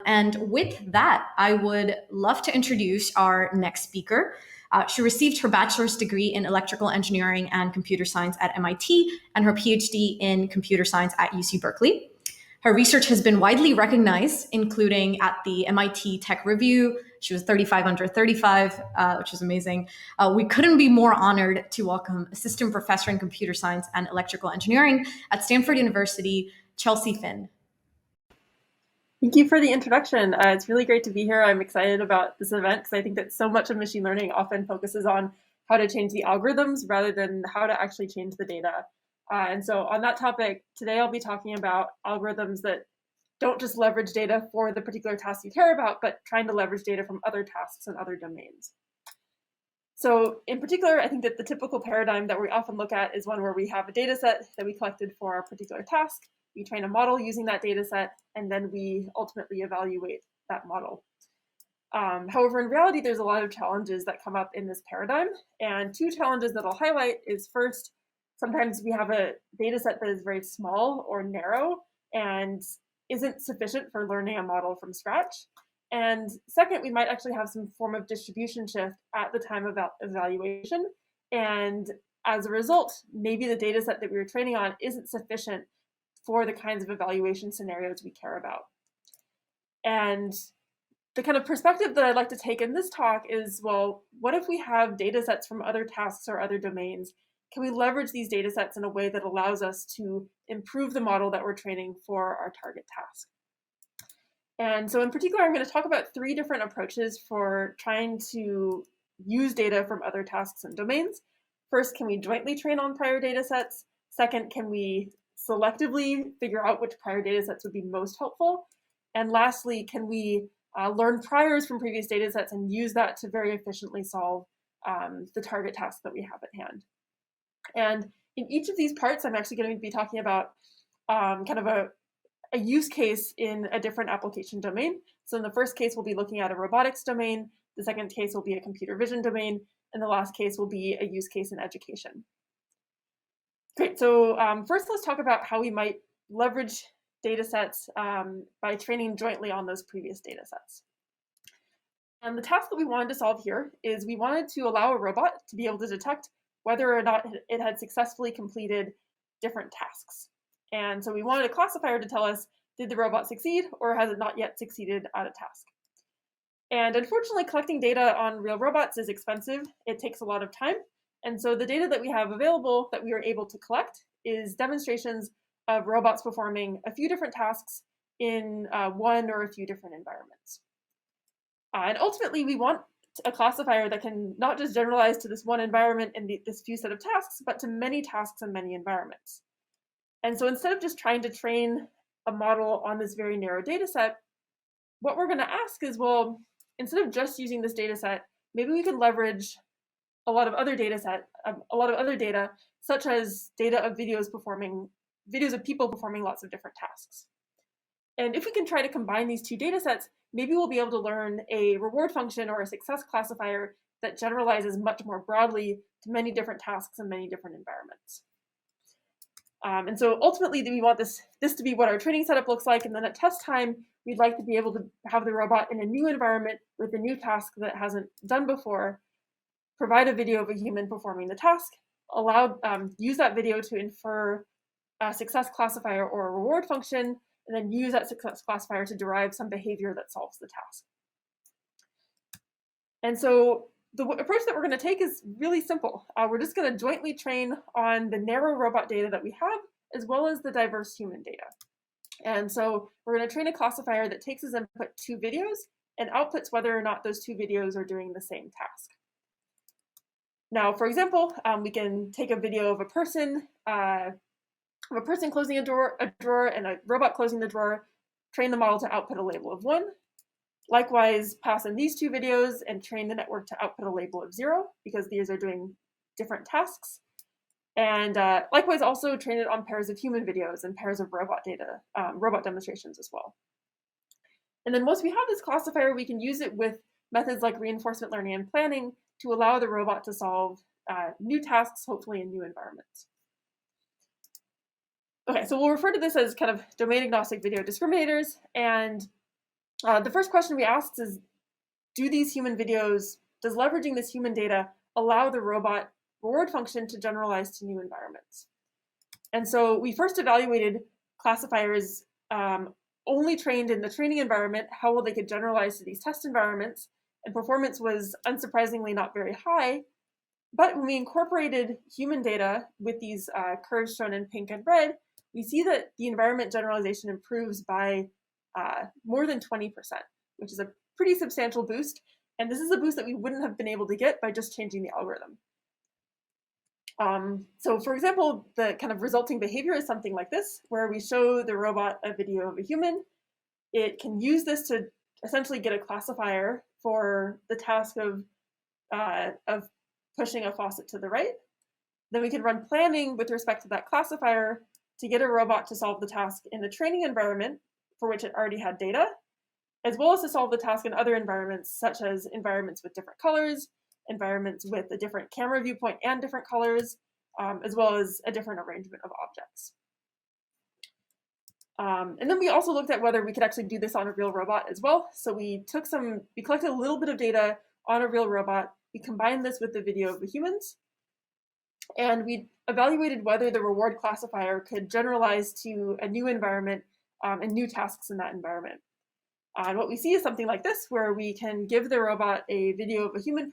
And with that, I would love to introduce our next speaker. She received her bachelor's degree in electrical engineering and computer science at MIT and her PhD in computer science at UC Berkeley. Her research has been widely recognized, including at the MIT Tech Review. She was 35 under 35, which is amazing. We couldn't be more honored to welcome Assistant Professor in Computer Science and Electrical Engineering at Stanford University, Chelsea Finn. Thank you for the introduction. It's really great to be here. I'm excited about this event because I think that so much of machine learning often focuses on how to change the algorithms rather than how to actually change the data. And so on that topic, today I'll be talking about algorithms that don't just leverage data for the particular task you care about, but trying to leverage data from other tasks and other domains. So in particular, I think that the typical paradigm that we often look at is one where we have a data set that we collected for a particular task. We train a model using that data set, and then we ultimately evaluate that model. However, in reality, there's a lot of challenges that come up in this paradigm. And two challenges that I'll highlight is first, sometimes we have a data set that is very small or narrow and isn't sufficient for learning a model from scratch. And second, we might actually have some form of distribution shift at the time of evaluation. And as a result, maybe the data set that we were training on isn't sufficient for the kinds of evaluation scenarios we care about. And the kind of perspective that I'd like to take in this talk is, well, what if we have data sets from other tasks or other domains? Can we leverage these data sets in a way that allows us to improve the model that we're training for our target task? And so in particular, I'm going to talk about three different approaches for trying to use data from other tasks and domains. First, can we jointly train on prior data sets? Second, can we selectively figure out which prior data sets would be most helpful? And lastly, can we learn priors from previous data sets and use that to very efficiently solve the target task that we have at hand? And in each of these parts, I'm actually going to be talking about kind of a use case in a different application domain. So in the first case, we'll be looking at a robotics domain. The second case will be a computer vision domain. And the last case will be a use case in education. Great, so first let's talk about how we might leverage data sets by training jointly on those previous data sets. And the task that we wanted to solve here is we wanted to allow a robot to be able to detect whether or not it had successfully completed different tasks. And so we wanted a classifier to tell us, did the robot succeed or has it not yet succeeded at a task? And unfortunately, collecting data on real robots is expensive. It takes a lot of time. And so the data that we have available that we are able to collect is demonstrations of robots performing a few different tasks in one or a few different environments. And ultimately, we want a classifier that can not just generalize to this one environment and this few set of tasks, but to many tasks and many environments. And so instead of just trying to train a model on this very narrow data set, what we're going to ask is, well, instead of just using this data set, maybe we can leverage a lot of other data, such as data of videos of people performing lots of different tasks. And if we can try to combine these two data sets, maybe we'll be able to learn a reward function or a success classifier that generalizes much more broadly to many different tasks and many different environments. And so ultimately, we want this to be what our training setup looks like. And then at test time, we'd like to be able to have the robot in a new environment with a new task that it hasn't done before, provide a video of a human performing the task, use that video to infer a success classifier or a reward function, and then use that success classifier to derive some behavior that solves the task. And so the approach that we're going to take is really simple. We're just going to jointly train on the narrow robot data that we have, as well as the diverse human data. And so we're going to train a classifier that takes as input two videos and outputs whether or not those two videos are doing the same task. Now, for example, we can take a video of a person closing a drawer and a robot closing the drawer, train the model to output a label of 1. Likewise, pass in these two videos and train the network to output a label of 0, because these are doing different tasks. And likewise, also train it on pairs of human videos and pairs of robot data, robot demonstrations as well. And then once we have this classifier, we can use it with methods like reinforcement learning and planning to allow the robot to solve new tasks, hopefully in new environments. Okay, so we'll refer to this as kind of domain agnostic video discriminators. And The first question we asked is, does leveraging this human data allow the robot reward function to generalize to new environments? And so we first evaluated classifiers only trained in the training environment, how well they could generalize to these test environments, and performance was unsurprisingly not very high. But when we incorporated human data with these curves shown in pink and red, we see that the environment generalization improves by more than 20%, which is a pretty substantial boost. And this is a boost that we wouldn't have been able to get by just changing the algorithm. So for example, the kind of resulting behavior is something like this, where we show the robot a video of a human. It can use this to essentially get a classifier for the task of pushing a faucet to the right. Then we can run planning with respect to that classifier to get a robot to solve the task in the training environment for which it already had data, as well as to solve the task in other environments, such as environments with different colors, environments with a different camera viewpoint and different colors, as well as a different arrangement of objects. And then we also looked at whether we could actually do this on a real robot as well. So we collected a little bit of data on a real robot. We combined this with the video of the humans, and we evaluated whether the reward classifier could generalize to a new environment and new tasks in that environment. And what we see is something like this, where we can give the robot a video of a human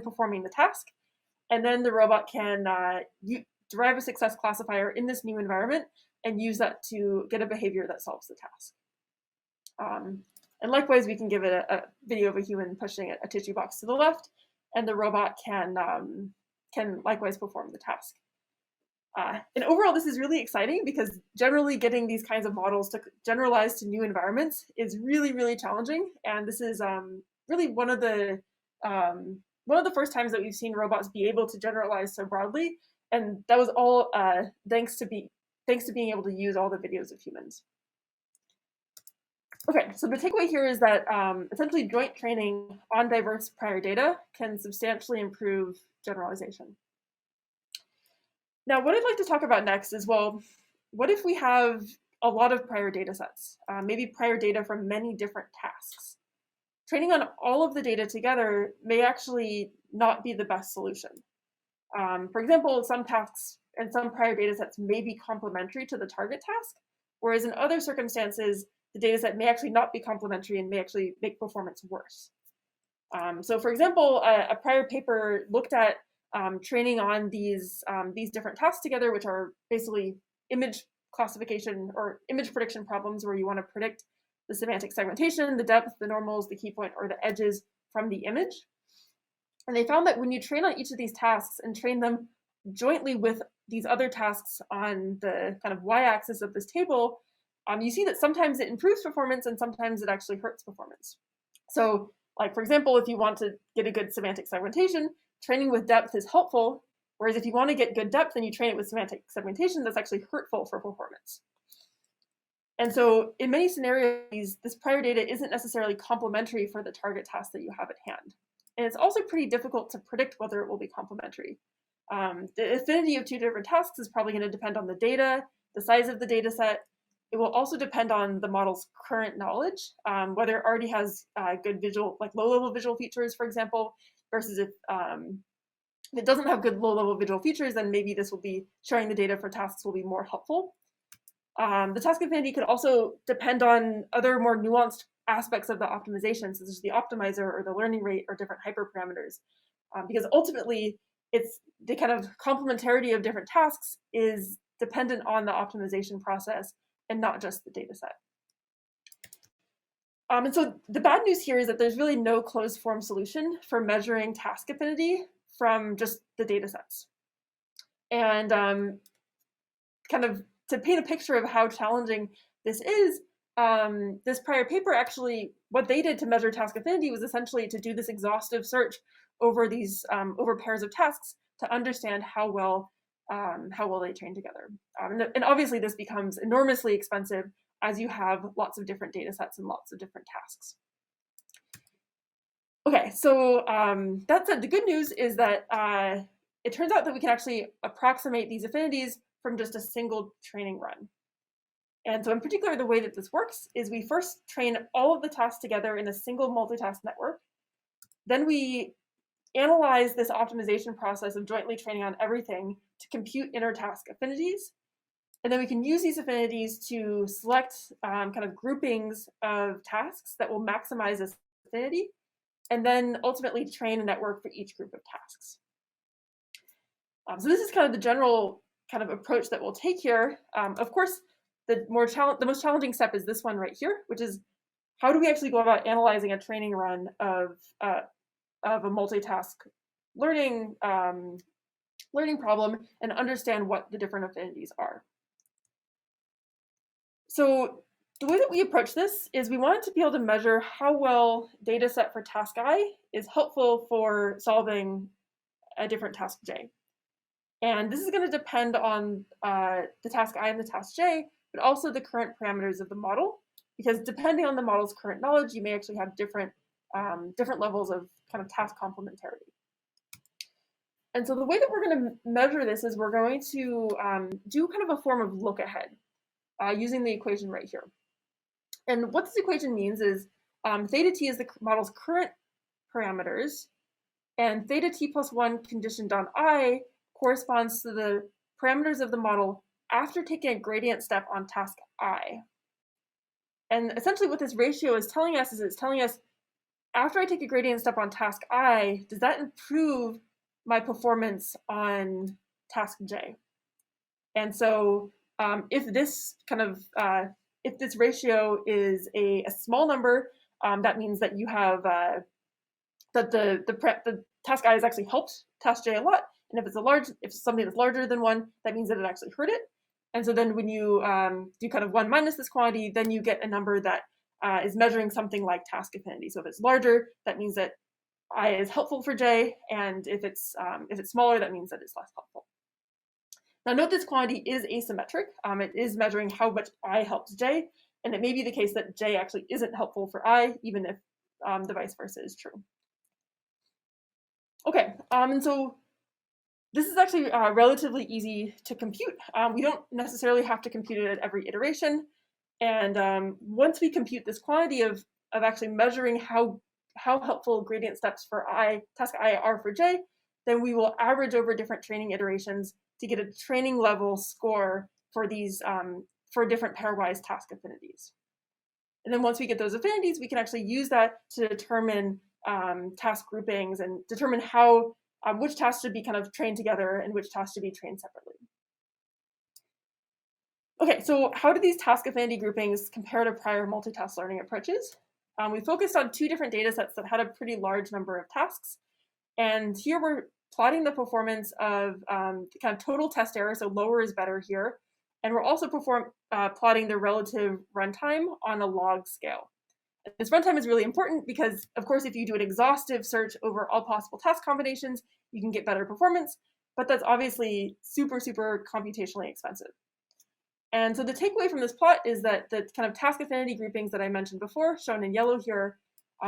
performing the task, and then the robot can derive a success classifier in this new environment and use that to get a behavior that solves the task. And likewise, we can give it a video of a human pushing a tissue box to the left, and the robot can likewise perform the task. And overall, this is really exciting because generally getting these kinds of models to generalize to new environments is really, really challenging. And this is really one of the first times that we've seen robots be able to generalize so broadly. And that was all thanks to being able to use all the videos of humans. Okay, so the takeaway here is that essentially joint training on diverse prior data can substantially improve generalization. Now, what I'd like to talk about next is, well, what if we have a lot of prior data sets, maybe prior data from many different tasks? Training on all of the data together may actually not be the best solution. For example, some tasks and some prior data sets may be complementary to the target task, whereas in other circumstances, the data set may actually not be complementary and may actually make performance worse. So for example, a prior paper looked at training on these different tasks together, which are basically image classification or image prediction problems where you want to predict the semantic segmentation, the depth, the normals, the key point, or the edges from the image. And they found that when you train on each of these tasks and train them jointly with these other tasks on the kind of y-axis of this table, you see that sometimes it improves performance and sometimes it actually hurts performance. So, like for example, if you want to get a good semantic segmentation, training with depth is helpful, whereas if you want to get good depth and you train it with semantic segmentation, that's actually hurtful for performance. And so in many scenarios, this prior data isn't necessarily complementary for the target task that you have at hand. And it's also pretty difficult to predict whether it will be complementary. The affinity of two different tasks is probably going to depend on the data, the size of the data set. It will also depend on the model's current knowledge, whether it already has good visual, like low-level visual features, for example, versus if it doesn't have good low-level visual features, then maybe this will be sharing the data for tasks will be more helpful. The task affinity could also depend on other more nuanced aspects of the optimization, such as the optimizer or the learning rate or different hyperparameters, because ultimately it's the kind of complementarity of different tasks is dependent on the optimization process and not just the data set. And so the bad news here is that there's really no closed form solution for measuring task affinity from just the data sets. And kind of to paint a picture of how challenging this is, this prior paper actually, what they did to measure task affinity was essentially to do this exhaustive search over these over pairs of tasks to understand how well they train together. And obviously this becomes enormously expensive as you have lots of different data sets and lots of different tasks. Okay, so that said, the good news is that it turns out that we can actually approximate these affinities from just a single training run. And so in particular, the way that this works is we first train all of the tasks together in a single multitask network. Then we analyze this optimization process of jointly training on everything to compute inter-task affinities. And then we can use these affinities to select kind of groupings of tasks that will maximize this affinity, and then ultimately train a network for each group of tasks. So this is kind of the general kind of approach that we'll take here. Of course, the most challenging step is this one right here, which is how do we actually go about analyzing a training run of a multitask learning problem and understand what the different affinities are. So the way that we approach this is we wanted to be able to measure how well data set for task I is helpful for solving a different task J. And this is going to depend on the task I and the task J, but also the current parameters of the model, because depending on the model's current knowledge, you may actually have different levels of kind of task complementarity. And so the way that we're going to measure this is we're going to do kind of a form of look ahead using the equation right here. And what this equation means is theta t is the model's current parameters, and theta t plus 1 conditioned on I corresponds to the parameters of the model after taking a gradient step on task I. And essentially what this ratio is telling us is it's telling us, after I take a gradient step on task I, does that improve my performance on task J? And so if this if this ratio is a small number, that means that you have that the task I has actually helped task J a lot. And if something that's larger than 1, that means that it actually hurt it. And so then when you do kind of 1 minus this quantity, then you get a number that is measuring something like task affinity. So if it's larger, that means that I is helpful for J, and if it's smaller, that means that it's less helpful. Now note this quantity is asymmetric. It is measuring how much I helps J, and it may be the case that J actually isn't helpful for I, even if the vice versa is true. Okay, and so this is actually relatively easy to compute. We don't necessarily have to compute it at every iteration. And once we compute this quantity of actually measuring how helpful gradient steps for task I are for J, then we will average over different training iterations to get a training level score for these for different pairwise task affinities. And then once we get those affinities, we can actually use that to determine task groupings and determine how which tasks should be kind of trained together and which tasks should be trained separately. Okay, so how do these task affinity groupings compare to prior multitask learning approaches? We focused on 2 different data sets that had a pretty large number of tasks. And here we're plotting the performance of kind of total test error, so lower is better here. And we're also plotting the relative runtime on a log scale. This runtime is really important because, of course, if you do an exhaustive search over all possible task combinations, you can get better performance, but that's obviously super, super computationally expensive. And so the takeaway from this plot is that the kind of task affinity groupings that I mentioned before, shown in yellow here,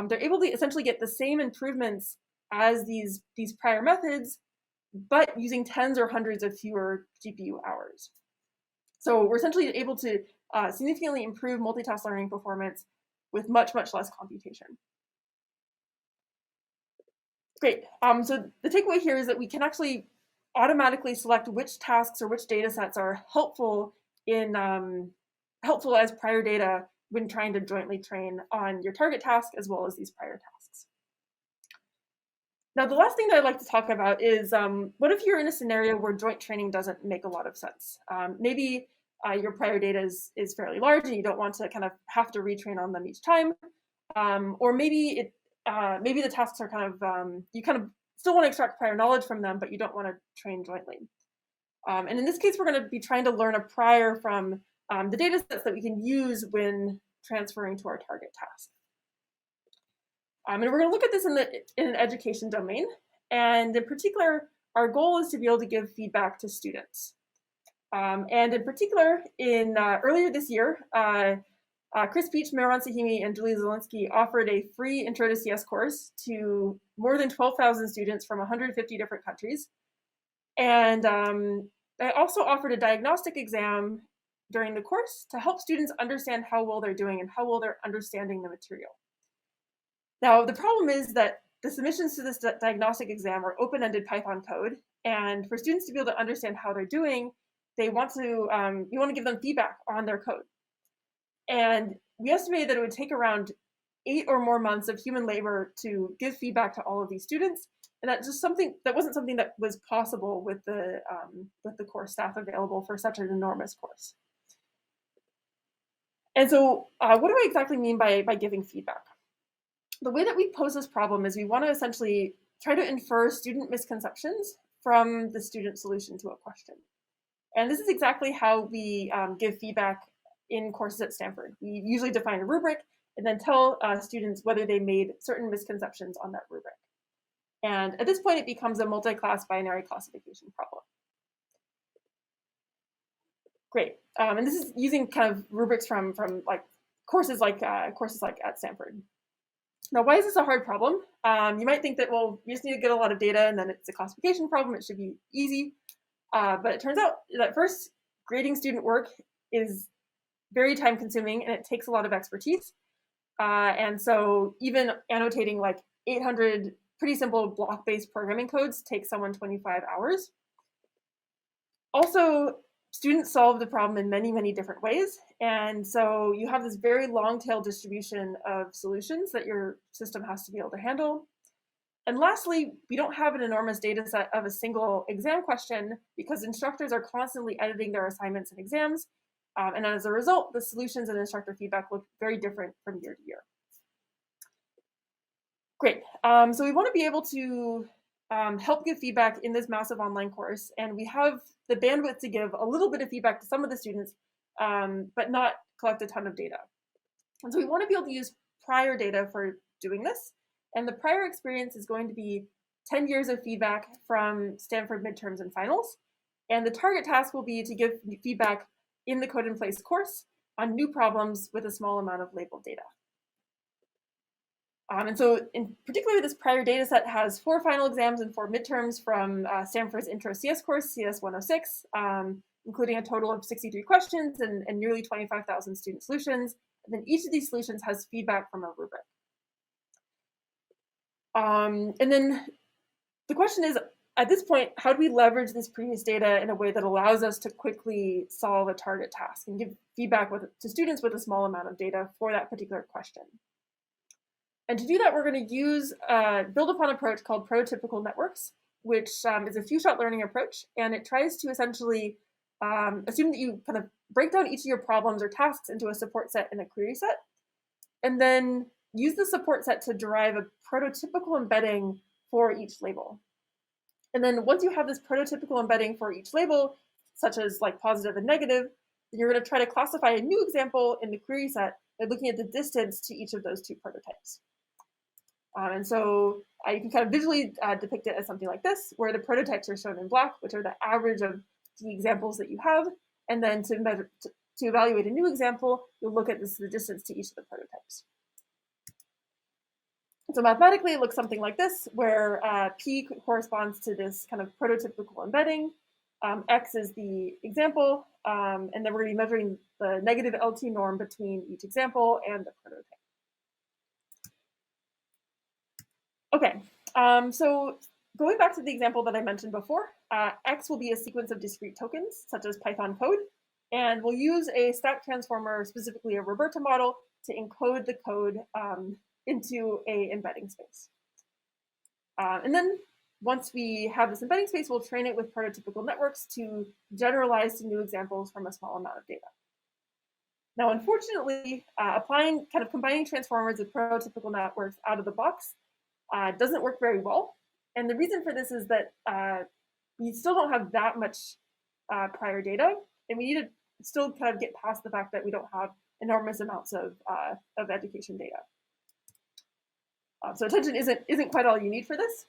they're able to essentially get the same improvements as these prior methods, but using tens or hundreds of fewer GPU hours. So we're essentially able to significantly improve multitask learning performance with much, much less computation. Great. So the takeaway here is that we can actually automatically select which tasks or which data sets are helpful as prior data when trying to jointly train on your target task as well as these prior tasks. Now, the last thing that I'd like to talk about is what if you're in a scenario where joint training doesn't make a lot of sense? Maybe your prior data is fairly large and you don't want to kind of have to retrain on them each time, or maybe the tasks are kind of you kind of still want to extract prior knowledge from them, but you don't want to train jointly. And in this case, we're going to be trying to learn a prior from the data sets that we can use when transferring to our target task. And we're going to look at this in an education domain. And in particular, our goal is to be able to give feedback to students. And in particular, earlier this year, Chris Peach, Mehran Sahimi, and Julia Zielinski offered a free Intro to CS course to more than 12,000 students from 150 different countries. And they also offered a diagnostic exam during the course to help students understand how well they're doing and how well they're understanding the material. Now, the problem is that the submissions to this diagnostic exam are open-ended Python code, and for students to be able to understand how they're doing, you want to give them feedback on their code. And we estimated that it would take around 8 or more months of human labor to give feedback to all of these students, and that wasn't something that was possible with the course staff available for such an enormous course. And so, what do I exactly mean by giving feedback? The way that we pose this problem is we want to essentially try to infer student misconceptions from the student solution to a question. And this is exactly how we give feedback in courses at Stanford. We usually define a rubric and then tell students whether they made certain misconceptions on that rubric. And at this point, it becomes a multi-class binary classification problem. Great. And this is using kind of rubrics from like courses like at Stanford. Now, why is this a hard problem? You might think that, well, we just need to get a lot of data and then it's a classification problem. It should be easy. But it turns out that first, grading student work is very time consuming and it takes a lot of expertise. And so even annotating like 800 pretty simple block-based programming codes takes someone 25 hours. Also, students solve the problem in many, many different ways. And so you have this very long tail distribution of solutions that your system has to be able to handle. And lastly, we don't have an enormous data set of a single exam question because instructors are constantly editing their assignments and exams. And as a result, the solutions and instructor feedback look very different from year to year. Great. So we want to be able to help give feedback in this massive online course. And we have the bandwidth to give a little bit of feedback to some of the students, but not collect a ton of data. And so we want to be able to use prior data for doing this. And the prior experience is going to be 10 years of feedback from Stanford midterms and finals. And the target task will be to give feedback in the Code in Place course on new problems with a small amount of labeled data. And so in particular, this prior data set has 4 final exams and 4 midterms from Stanford's Intro CS course, CS 106, including a total of 63 questions and nearly 25,000 student solutions. And then each of these solutions has feedback from a rubric. And then the question is, at this point, how do we leverage this previous data in a way that allows us to quickly solve a target task and give feedback to students with a small amount of data for that particular question? And to do that, we're going to use build upon approach called prototypical networks, which is a few-shot learning approach. And it tries to essentially assume that you kind of break down each of your problems or tasks into a support set and a query set, and then use the support set to derive a prototypical embedding for each label. And then once you have this prototypical embedding for each label, such as like positive and negative, then you're going to try to classify a new example in the query set by looking at the distance to each of those 2 prototypes. And so you can kind of visually depict it as something like this, where the prototypes are shown in black, which are the average of the examples that you have. And then to evaluate a new example, you'll look at the distance to each of the prototypes. So mathematically, it looks something like this, where P corresponds to this kind of prototypical embedding. X is the example, and then we're going to be measuring the negative LT norm between each example and the prototype. Okay, so going back to the example that I mentioned before, X will be a sequence of discrete tokens, such as Python code, and we'll use a stack transformer, specifically a Roberta model, to encode the code into a embedding space. And then once we have this embedding space, we'll train it with prototypical networks to generalize to new examples from a small amount of data. Now, unfortunately, combining transformers with prototypical networks out of the box doesn't work very well. And the reason for this is that we still don't have that much prior data, and we need to still kind of get past the fact that we don't have enormous amounts of education data. So attention isn't quite all you need for this.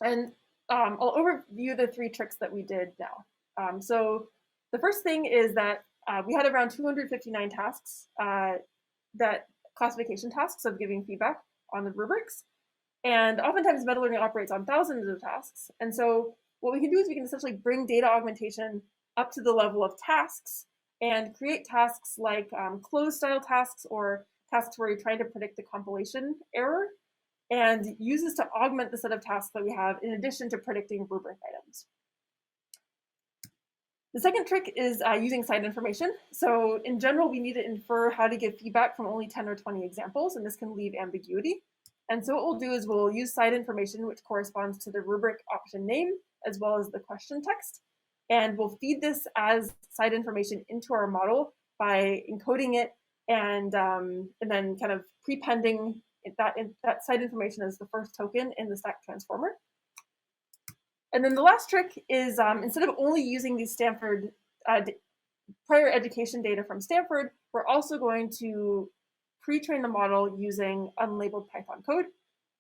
And I'll overview the 3 tricks that we did now. So the first thing is that we had around 259 tasks, that classification tasks of giving feedback on the rubrics. And oftentimes meta learning operates on thousands of tasks. And so what we can do is we can essentially bring data augmentation up to the level of tasks and create tasks like close style tasks or tasks where you're trying to predict the compilation error, and use this to augment the set of tasks that we have in addition to predicting rubric items. The second trick is using site information. So in general, we need to infer how to give feedback from only 10 or 20 examples, and this can leave ambiguity. And so what we'll do is we'll use site information, which corresponds to the rubric option name, as well as the question text. And we'll feed this as site information into our model by encoding it and then kind of prepending that site information as the first token in the stack transformer. And then the last trick is instead of only using these Stanford prior education data from Stanford, we're also going to pre-train the model using unlabeled Python code.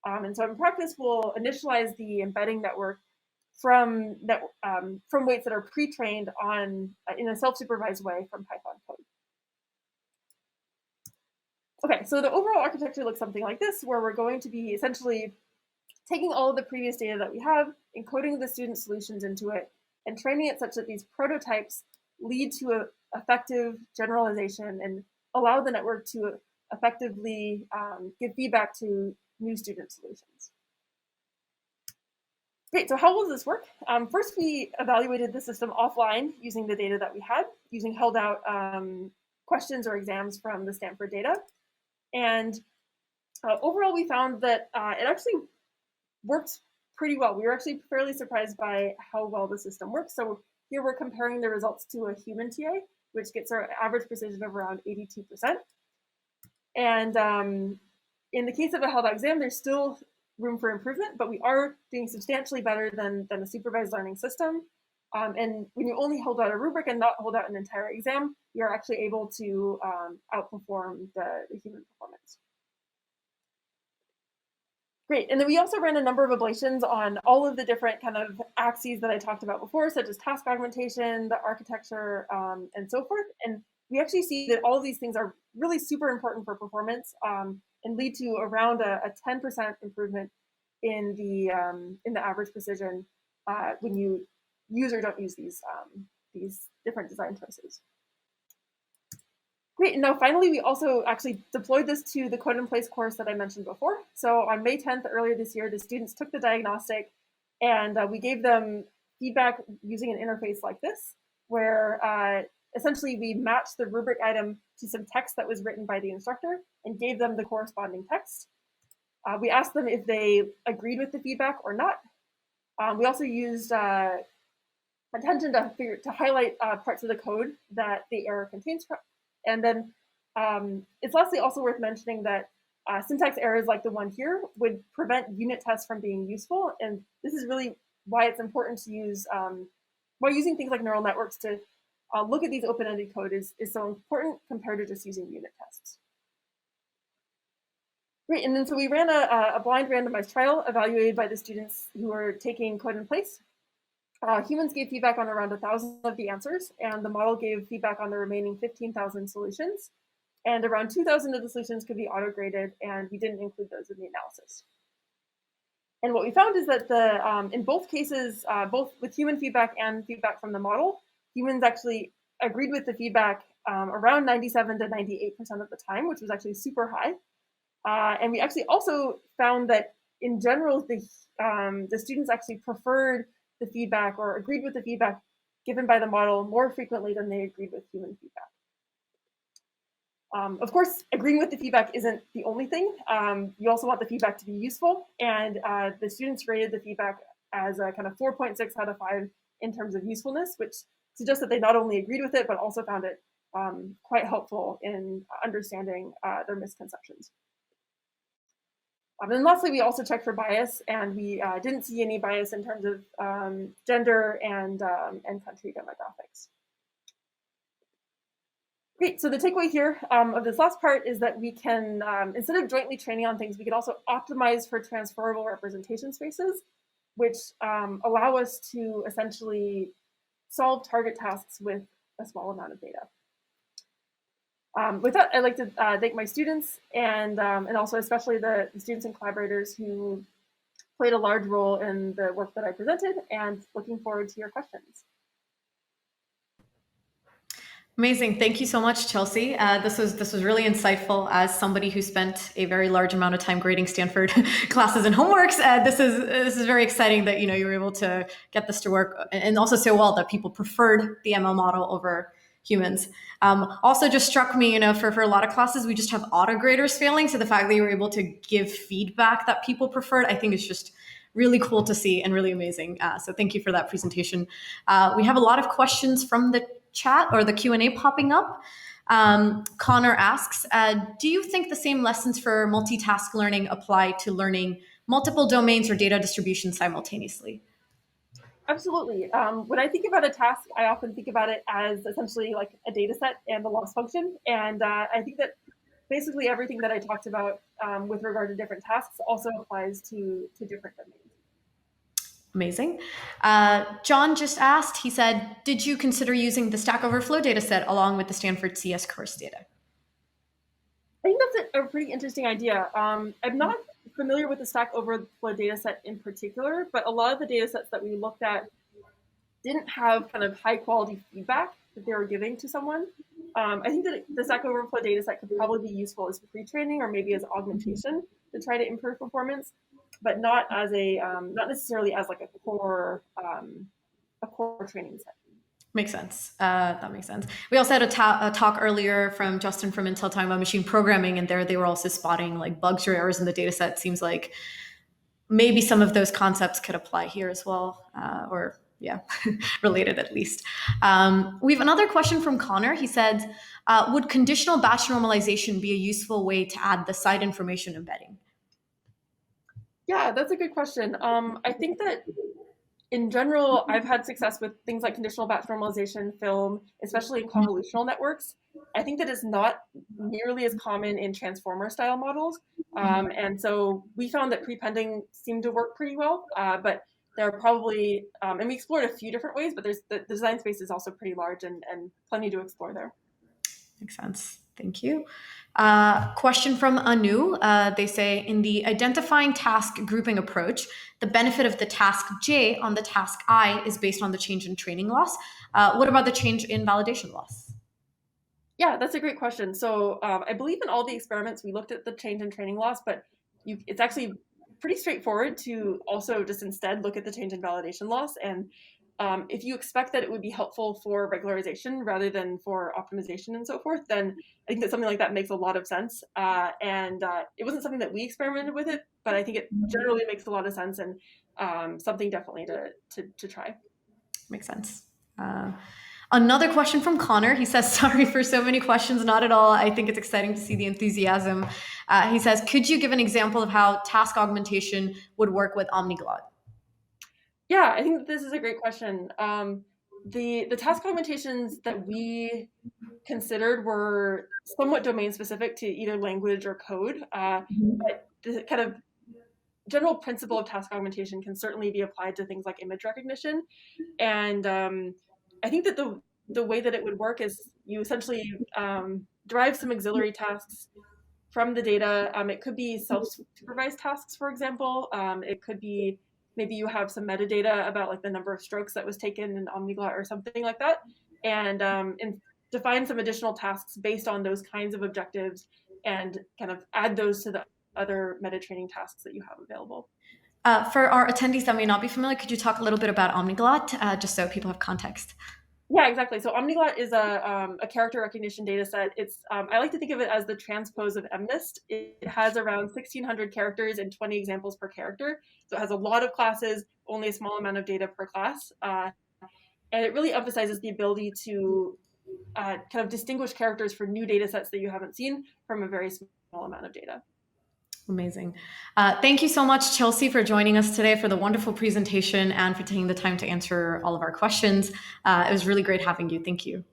And so in practice, we'll initialize the embedding network from weights that are pre-trained on in a self-supervised way from Python code. Okay, so the overall architecture looks something like this, where we're going to be essentially taking all of the previous data that we have, encoding the student solutions into it, and training it such that these prototypes lead to an effective generalization and allow the network to effectively give feedback to new student solutions. Great, so how will this work? First, we evaluated the system offline using the data that we had, using held out questions or exams from the Stanford data. And overall, we found that it actually works pretty well. We were actually fairly surprised by how well the system works. So here we're comparing the results to a human TA, which gets our average precision of around 82%. And in the case of a held out exam, there's still room for improvement, but we are doing substantially better than a supervised learning system. And when you only hold out a rubric and not hold out an entire exam, you're actually able to outperform the human performance. Great, and then we also ran a number of ablations on all of the different kind of axes that I talked about before, such as task augmentation, the architecture, and so forth. And we actually see that all of these things are really super important for performance and lead to around a 10% improvement in the average precision when you use or don't use these different design choices. Great, and now finally, we also actually deployed this to the Code in Place course that I mentioned before. So on May 10th, earlier this year, the students took the diagnostic and we gave them feedback using an interface like this, where essentially we matched the rubric item to some text that was written by the instructor and gave them the corresponding text. We asked them if they agreed with the feedback or not. We also used attention to highlight parts of the code that the error contains. And then it's lastly also worth mentioning that syntax errors like the one here would prevent unit tests from being useful. And this is really why it's important to use, why using things like neural networks to look at these open-ended code is so important compared to just using unit tests. Great, and then so we ran a blind randomized trial evaluated by the students who were taking Code in Place. Humans gave feedback on around 1,000 of the answers, and the model gave feedback on the remaining 15,000 solutions. And around 2,000 of the solutions could be auto-graded, and we didn't include those in the analysis. And what we found is that in both cases, both with human feedback and feedback from the model, humans actually agreed with the feedback around 97 to 98% of the time, which was actually super high. And we actually also found that in general, the students actually preferred the feedback or agreed with the feedback given by the model more frequently than they agreed with human feedback. Of course, agreeing with the feedback isn't the only thing. You also want the feedback to be useful, and the students rated the feedback as a kind of 4.6 out of 5 in terms of usefulness, which suggests that they not only agreed with it, but also found it quite helpful in understanding their misconceptions. And then lastly, we also checked for bias, and we didn't see any bias in terms of gender and country demographics. Great, so the takeaway here of this last part is that we can, instead of jointly training on things, we can also optimize for transferable representation spaces, which allow us to essentially solve target tasks with a small amount of data. With that, I'd like to thank my students and also especially the students and collaborators who played a large role in the work that I presented, and looking forward to your questions. Amazing. Thank you so much, Chelsea. This was really insightful. As somebody who spent a very large amount of time grading Stanford classes and homeworks, this is very exciting that you were able to get this to work, and also so well that people preferred the ML model over humans. Also, just struck me, for a lot of classes we just have auto graders failing. So the fact that you were able to give feedback that people preferred, I think, is just really cool to see and really amazing. So thank you for that presentation. We have a lot of questions from the chat or the Q&A popping up. Connor asks, do you think the same lessons for multitask learning apply to learning multiple domains or data distribution simultaneously? Absolutely. When I think about a task, I often think about it as essentially like a data set and a loss function. And I think that basically everything that I talked about with regard to different tasks also applies to different domains. Amazing. John just asked, he said, did you consider using the Stack Overflow dataset along with the Stanford CS course data? I think that's a pretty interesting idea. I'm not familiar with the Stack Overflow dataset in particular, but a lot of the datasets that we looked at didn't have kind of high quality feedback that they were giving to someone. I think that the Stack Overflow dataset could probably be useful as pre-training or maybe as augmentation to try to improve performance, but not as not necessarily as like a core training set. Makes sense. That makes sense. We also had a talk earlier from Justin from Intel talking about machine programming, and there they were also spotting like bugs or errors in the data set. Seems like maybe some of those concepts could apply here as well, or yeah, related at least. We have another question from Connor. He said, would conditional batch normalization be a useful way to add the site information embedding? Yeah, that's a good question. I think that in general, I've had success with things like conditional batch normalization film, especially in convolutional networks. I think that is not nearly as common in transformer style models. And so we found that prepending seemed to work pretty well, but there are probably, and we explored a few different ways, but the design space is also pretty large and plenty to explore there. Makes sense. Thank you. Question from Anu. They say, in the identifying task grouping approach, the benefit of the task J on the task I is based on the change in training loss. What about the change in validation loss? Yeah, that's a great question. So I believe in all the experiments, we looked at the change in training loss, but it's actually pretty straightforward to also just instead look at the change in validation loss. And if you expect that it would be helpful for regularization rather than for optimization and so forth, then I think that something like that makes a lot of sense. And it wasn't something that we experimented with it, but I think it generally makes a lot of sense and something definitely to try. Makes sense. Another question from Connor. He says, sorry for so many questions. Not at all. I think it's exciting to see the enthusiasm. He says, could you give an example of how task augmentation would work with Omniglot? Yeah, I think that this is a great question. The task augmentations that we considered were somewhat domain specific to either language or code, but the kind of general principle of task augmentation can certainly be applied to things like image recognition. And I think that the way that it would work is you essentially derive some auxiliary tasks from the data. It could be self-supervised tasks, for example. It could be maybe you have some metadata about like the number of strokes that was taken in Omniglot or something like that, and define some additional tasks based on those kinds of objectives and kind of add those to the other meta training tasks that you have available. For our attendees that may not be familiar, could you talk a little bit about Omniglot, just so people have context? Yeah, exactly. So Omniglot is a character recognition data set. It's I like to think of it as the transpose of MNIST. It has around 1,600 characters and 20 examples per character. So it has a lot of classes, only a small amount of data per class. And it really emphasizes the ability to kind of distinguish characters for new data sets that you haven't seen from a very small amount of data. Amazing. Thank you so much, Chelsea, for joining us today for the wonderful presentation and for taking the time to answer all of our questions. It was really great having you. Thank you.